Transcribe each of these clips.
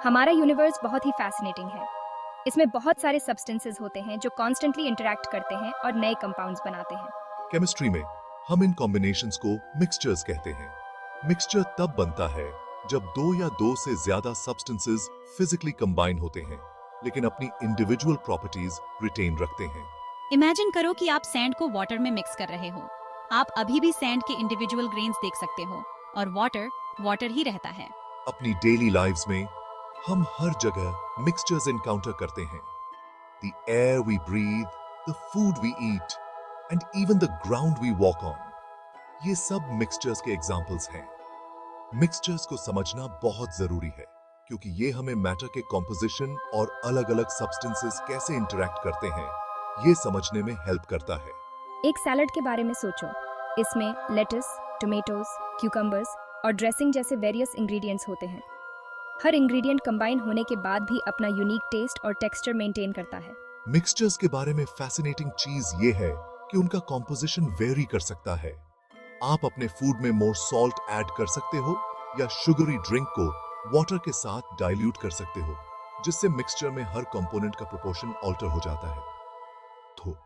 हमारा यूनिवर्स बहुत ही फैसिनेटिंग है। इसमें बहुत सारे सब्सटेंसेस होते हैं जो कॉन्स्टेंटली इंटरैक्ट करते हैं और नए कंपाउंड्स बनाते हैं। केमिस्ट्री में हम इन कॉम्बिनेशंस को मिक्सचर्स कहते हैं। मिक्सचर तब बनता है जब दो या दो से ज्यादा सब्सटेंसेस फिजिकली कंबाइन होते हैं लेकिन अपनी इंडिविजुअल प्रॉपर्टीज रिटेन रखते हैं। इमेजिन करो कि आप सैंड को वाटर में मिक्स कर रहे हो। आप अभी भी सैंड के इंडिविजुअल ग्रेन्स देख सकते हो और वाटर वाटर ही रहता है। अपनी डेली लाइव्स में हम हर जगह मिक्सचर्स एनकाउंटर करते हैं। The air we breathe, the food we eat and even the ground we walk on, ये सब मिक्सचर्स के एग्जाम्पल्स हैं। मिक्सचर्स को समझना बहुत जरूरी है क्योंकि ये हमें मैटर के कॉम्पोजिशन और अलग अलग सब्सटेंसेस कैसे इंटरैक्ट करते हैं ये समझने में हेल्प करता है। एक सैलड के बारे में सोचो। इसमें लेटस, टोमेटोज, क्यूकम्बर्स और ड्रेसिंग जैसे वेरियस इंग्रेडिएंट्स होते हैं। हर इंग्रेडिएंट कंबाइन होने के बाद भी अपना यूनिक टेस्ट और टेक्सचर मेंटेन करता है। मिक्सचर्स के बारे में फैसिनेटिंग चीज ये है कि उनका कॉम्पोजिशन वेरी कर सकता है। आप अपने फूड में मोर सॉल्ट ऐड कर सकते हो या शुगरी ड्रिंक को वाटर के साथ डाइल्यूट कर सकते हो, जिससे मिक्सचर में हर कंपोनेंट का प्रोपोर्शन ऑल्टर हो जाता है। तो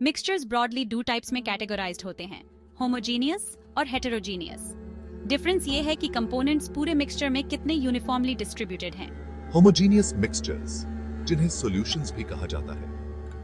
मिक्सचर्स ब्रॉडली दो टाइप्स में कैटेगराइज्ड होते हैं, होमोजीनियस और हेटेरोजीनियस। डिफरेंस ये है कि कंपोनेंट्स पूरे मिक्सचर में कितने यूनिफॉर्मली डिस्ट्रीब्यूटेड हैं। होमोजीनियस मिक्सचर्स, जिन्हें सॉल्यूशंस भी कहा जाता है,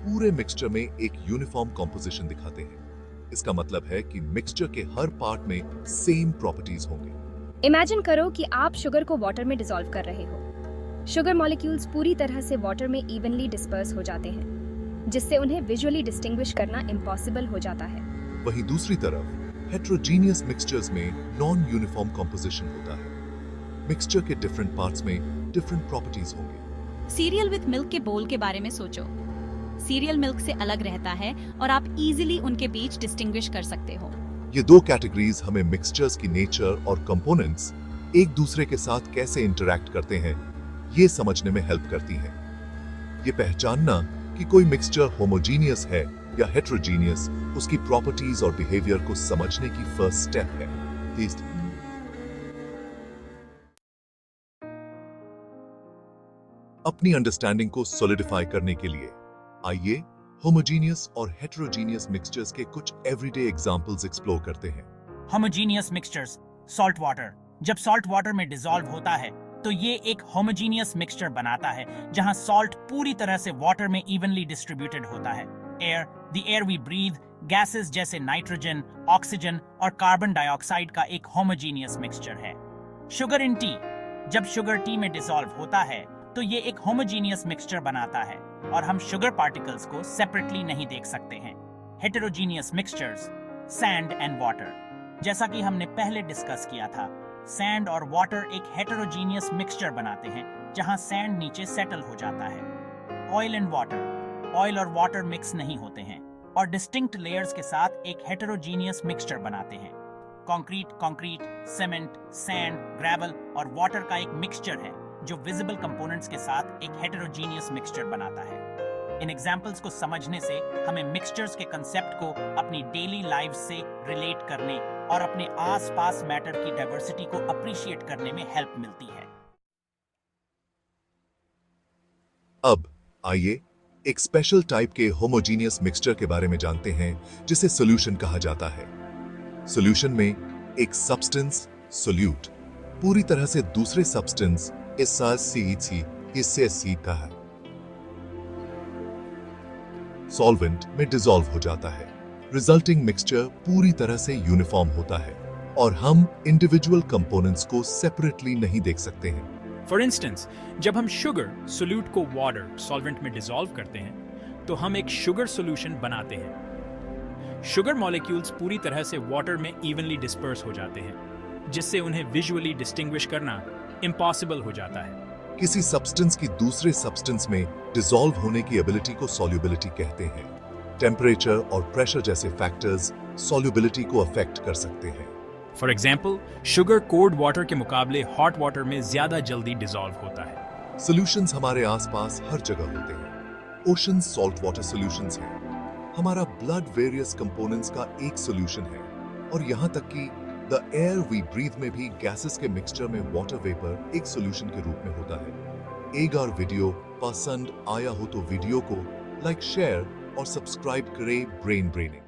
पूरे मिक्सचर में एक यूनिफॉर्म कॉम्पोजिशन दिखाते हैं। इसका मतलब है कि मिक्सचर के हर पार्ट में सेम प्रॉपर्टीज होंगे। इमेजिन करो कि आप शुगर को वाटर में डिसॉल्व कर रहे हो। शुगर मॉलिक्यूल्स पूरी तरह से वाटर में इवनली डिस्पर्स हो जाते हैं, जिससे उन्हें विजुअली डिस्टिंग्विश करना इम्पॉसिबल हो जाता है। वहीं दूसरी तरफ हेटेरोजीनियस मिक्सचर्स में नॉन यूनिफॉर्म कॉम्पोजिशन होता है। मिक्सचर के डिफरेंट पार्ट्स में डिफरेंट प्रॉपर्टीज होंगे। सीरियल विद मिल्क के बोल के बारे में सोचो। सीरियल मिल्क से अलग रहता है और आप इजीली उनके बीच डिस्टिंग्विश कर सकते हो। ये दो कैटेगरीज हमें मिक्सचर्स की नेचर और कंपोनेंट्स एक दूसरे के साथ कैसे इंटरैक्ट करते हैं ये समझने में हेल्प करती हैं। ये पहचानना कि कोई मिक्सचर होमोजीनियस है या हेटेरोजीनियस उसकी प्रॉपर्टीज और बिहेवियर को समझने की फर्स्ट स्टेप है। अपनी अंडरस्टैंडिंग को सॉलिडिफाई करने के लिए आइए होमोजीनियस और हेटेरोजीनियस मिक्सचर्स के कुछ एवरीडे एग्जांपल्स एक्सप्लोर करते हैं। Homogeneous mixtures, salt water. जब सॉल्ट वाटर में डिसॉल्व होता है तो ये एक होमोजीनियस मिक्सचर बनाता है जहां सॉल्ट पूरी तरह से वाटर में इवनली डिस्ट्रीब्यूटेड होता है। Air, the air we breathe, gases जैसे नाइट्रोजन, ऑक्सीजन और कार्बन डाइऑक्साइड का एक होमोजीनियस मिक्सचर है। शुगर इन टी, जब शुगर टी में डिसॉल्व होता है तो ये एक होमोजीनियस मिक्सचर बनाता है और हम शुगर पार्टिकल्स को सेपरेटली नहीं देख सकते हैं। Heterogeneous mixtures, sand and water. जैसा कि हमने पहले डिस्कस किया था, सैंड और वाटर एक हेटेरोजीनियस मिक्सचर बनाते हैं जहां सैंड नीचे सेटल हो जाता है। ऑयल एंड वाटर, ऑयल और वाटर मिक्स नहीं होते हैं और डिस्टिंक्ट लेयर्स के साथ एक हेटेरोजीनियस मिक्सचर बनाते हैं। कंक्रीट, सीमेंट, सैंड, ग्रेवल और वाटर का एक मिक्सचर है जो विजिबल कंपोनेंट्स के साथ एक हेटेरोजीनियस मिक्सचर बनाता है। इन एग्जांपल्स को समझने से हमें मिक्सचर्स के कंसेप्ट को अपनी डेली लाइफ से रिलेट करने और अपने आसपास मैटर की डाइवर्सिटी को अप्रिशिएट करने में हेल्प मिलती है। अब आइए एक स्पेशल टाइप के होमोजीनियस मिक्सचर के बारे में जानते हैं जिसे सॉल्यूशन कहा जाता है। सॉल्यूशन में एक सब्सटेंस, सोल्यूट, पूरी तरह से दूसरे सब्सटेंस इससे का है सॉल्वेंट में डिसॉल्व हो जाता है। रिजल्टिंग मिक्सचर पूरी तरह से यूनिफॉर्म होता है और हम इंडिविजुअल कंपोनेंट्स को सेपरेटली नहीं देख सकते हैं। फॉर इंस्टेंस, जब हम शुगर सोल्यूट को वाटर सॉल्वेंट में डिसॉल्व करते हैं तो हम एक शुगर सॉल्यूशन बनाते हैं। शुगर मॉलिक्यूल्स पूरी तरह से वाटर में इवनली डिस्पर्स हो जाते हैं, जिससे उन्हें विजुअली डिस्टिंग्विश करना इम्पॉसिबल हो जाता है। किसी सब्सटेंस की दूसरे सब्सटेंस में डिसॉल्व होने की एबिलिटी को सॉल्युबिलिटी कहते हैं। टेम्परेचर और प्रेशर जैसे फैक्टर्स सॉल्युबिलिटी को अफेक्ट कर सकते हैं। For example, sugar cold water के मुकाबले हॉट वाटर में ज्यादा जल्दी डिसॉल्व होता है। सॉल्यूशंस हमारे आसपास हर जगह होते हैं। ओशन सॉल्ट वाटर सॉल्यूशंस हैं। हमारा ब्लड वेरियस कंपोनेंट्स का एक सॉल्यूशन है और यहाँ तक कि द एयर वी ब्रीथ में भी गैसेस के मिक्सचर में वाटर वेपर एक सॉल्यूशन के रूप में होता है। अगर वीडियो पसंद आया हो तो वीडियो को लाइक, शेयर और सब्सक्राइब करें ब्रेन ब्रेनिंग।